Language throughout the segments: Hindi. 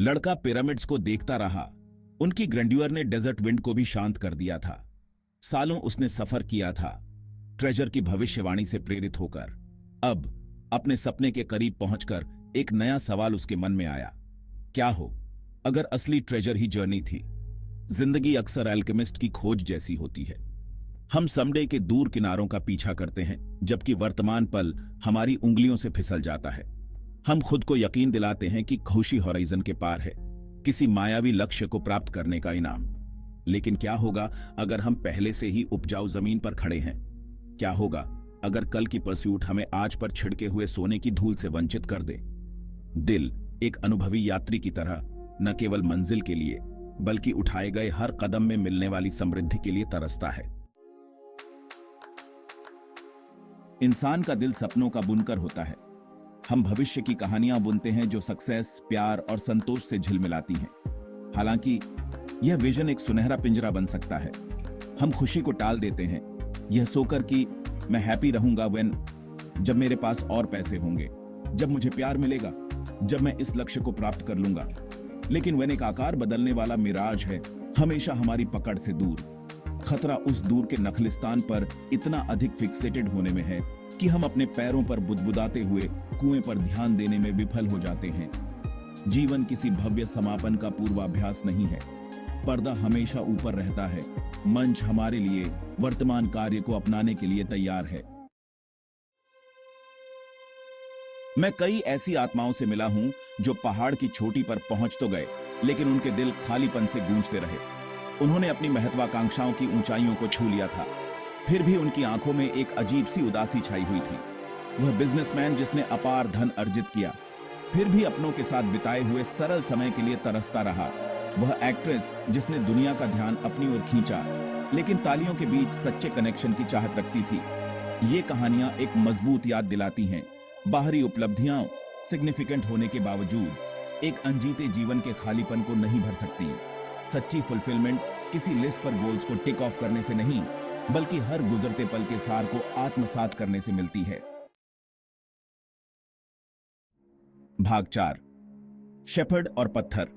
लड़का पिरामिड्स को देखता रहा। उनकी ग्रैंड्यूअर ने डेजर्ट विंड को भी शांत कर दिया था। सालों उसने सफर किया था, ट्रेजर की भविष्यवाणी से प्रेरित होकर। अब अपने सपने के करीब पहुंचकर एक नया सवाल उसके मन में आया। क्या हो अगर असली ट्रेजर ही जर्नी थी? जिंदगी अक्सर एल्केमिस्ट की खोज जैसी होती है। हम समडे के दूर किनारों का पीछा करते हैं, जबकि वर्तमान पल हमारी उंगलियों से फिसल जाता है। हम खुद को यकीन दिलाते हैं कि खुशी होराइजन के पार है, किसी मायावी लक्ष्य को प्राप्त करने का इनाम। लेकिन क्या होगा अगर हम पहले से ही उपजाऊ जमीन पर खड़े हैं? क्या होगा अगर कल की परस्यूट हमें आज पर छिड़के हुए सोने की धूल से वंचित कर दे? दिल एक अनुभवी यात्री की तरह न केवल मंजिल के लिए बल्कि उठाए गए हर कदम में मिलने वाली समृद्धि के लिए तरसता है। इंसान का दिल सपनों का बुनकर होता है। हम भविष्य की कहानियां बुनते हैं जो सक्सेस, प्यार और संतोष से झिलमिलाती हैं। हालांकि यह विजन एक सुनहरा पिंजरा बन सकता है। हम खुशी को टाल देते हैं, यह सोकर कि मैं हैप्पी रहूंगा जब मेरे पास और पैसे होंगे, जब मुझे प्यार मिलेगा, जब मैं इस लक्ष्य को प्राप्त कर लूंगा। लेकिन वेन एक आकार बदलने वाला मिराज है, हमेशा हमारी पकड़ से दूर। खतरा उस दूर के नखलिस्तान पर इतना अधिक फिक्सेटेड होने में है कि हम अपने पैरों पर बुदबुदाते हुए कुएं पर ध्यान देने में विफल हो जाते हैं। जीवन किसी भव्य समापन का पूर्वाभ्यास नहीं है। पर्दा हमेशा ऊपर रहता है। मंच हमारे लिए वर्तमान कार्य को अपनाने के लिए तैयार है। मैं कई ऐसी आत्माओं से मिला हूं जो पहाड़ की चोटी पर पहुंच तो गए, लेकिन उनके दिल खालीपन से गूंजते रहे। उन्होंने अपनी महत्वाकांक्षाओं की ऊंचाइयों को छू लिया था, फिर भी उनकी आंखों में एक अजीब सी उदासी छाई हुई थी। वह बिजनेसमैन जिसने अपार धन अर्जित किया, फिर भी अपनों के साथ बिताए हुए सरल समय के लिए तरसता रहा। वह एक्ट्रेस जिसने दुनिया का ध्यान अपनी ओर खींचा, लेकिन तालियों के बीच सच्चे कनेक्शन की चाहत रखती थी। ये कहानियां एक मजबूत याद दिलाती हैं, बाहरी उपलब्धियां सिग्निफिकेंट होने के बावजूद एक अनजीते जीवन के खालीपन को नहीं भर सकती। सच्ची फुलफिलमेंट किसी लिस्ट पर गोल्स को टिक ऑफ करने से नहीं, बल्कि हर गुजरते पल के सार को आत्मसात करने से मिलती है। भाग 4, शेपर्ड और पत्थर।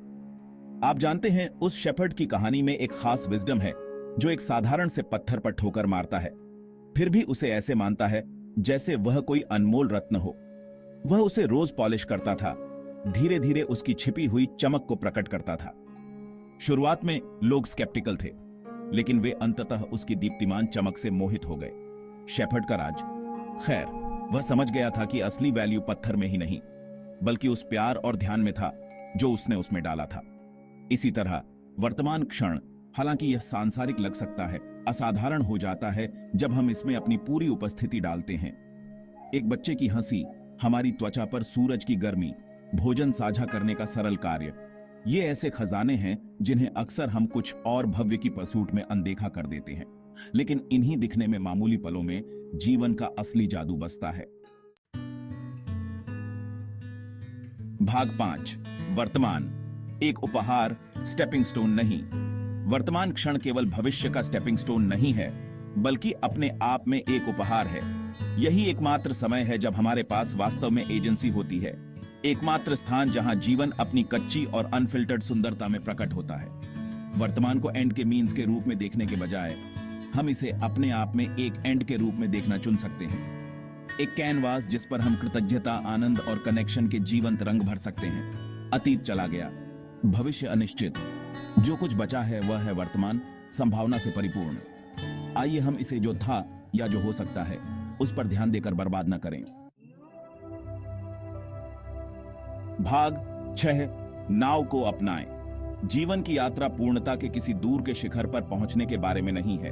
आप जानते हैं, उस शेपर्ड की कहानी में एक खास विजडम है जो एक साधारण से पत्थर पर ठोकर मारता है, फिर भी उसे ऐसे मानता है जैसे वह कोई अनमोल रत्न हो। वह उसे रोज पॉलिश करता था, धीरे धीरे उसकी छिपी हुई चमक को प्रकट करता था। शुरुआत में लोग स्केप्टिकल थे, लेकिन वे अंततः उसकी दीप्तिमान चमक से मोहित हो गए। शेपर्ड का राज? खैर, वह समझ गया था कि असली वैल्यू पत्थर में ही नहीं, बल्कि उस प्यार और ध्यान में था जो उसने उसमें डाला था। इसी तरह वर्तमान क्षण, हालांकि यह सांसारिक लग सकता है, असाधारण हो जाता है जब हम इसमें अपनी पूरी उपस्थिति डालते हैं। एक बच्चे की हंसी, हमारी त्वचा पर सूरज की गर्मी, भोजन साझा करने का सरल कार्य, ये ऐसे खजाने हैं जिन्हें अक्सर हम कुछ और भव्य की परसूट में अनदेखा कर देते हैं। लेकिन इन्हीं दिखने में मामूली पलों में जीवन का असली जादू बसता है। भाग 5, वर्तमान। एक उपहार, स्टेपिंग स्टोन नहीं। वर्तमान क्षण केवल भविष्य का स्टेपिंग स्टोन नहीं है, बल्कि अपने आप में एक उपहार है। यही एकमात्र समय है जब हमारे पास वास्तव में एजेंसी होती है, एकमात्र स्थान जहां जीवन अपनी कच्ची और अनफिल्टर्ड सुंदरता में प्रकट होता है। वर्तमान को एंड के मीन्स के रूप में देखने के बजाय हम इसे अपने आप में एक एंड के रूप में देखना चुन सकते हैं। एक कैनवास जिस पर हम कृतज्ञता, आनंद और कनेक्शन के जीवंत रंग भर सकते हैं। अतीत चला गया, भविष्य अनिश्चित, जो कुछ बचा है वह है वर्तमान, संभावना से परिपूर्ण। आइए हम इसे जो था या जो हो सकता है उस पर ध्यान देकर बर्बाद न करें। भाग 6, नाव को अपनाएं। जीवन की यात्रा पूर्णता के किसी दूर के शिखर पर पहुंचने के बारे में नहीं है।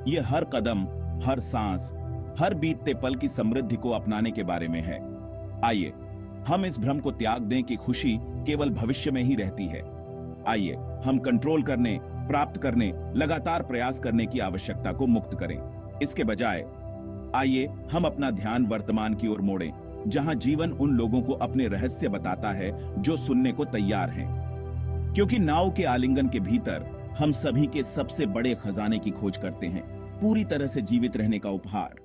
यह हर कदम, हर सांस, हर बीतते पल की समृद्धि को अपनाने के बारे में है। आइए हम इस भ्रम को त्याग दें कि खुशी केवल भविष्य में ही रहती है। आइए हम कंट्रोल करने, प्राप्त करने, लगातार प्रयास करने की आवश्यकता को मुक्त करें। इसके बजाय आइए हम अपना ध्यान वर्तमान की ओर मोड़ें, जहां जीवन उन लोगों को अपने रहस्य बताता है जो सुनने को तैयार हैं। क्योंकि नाव के आलिंगन के भीतर हम सभी के सबसे बड़े खजाने की खोज करते हैं, पूरी तरह से जीवित रहने का उपहार।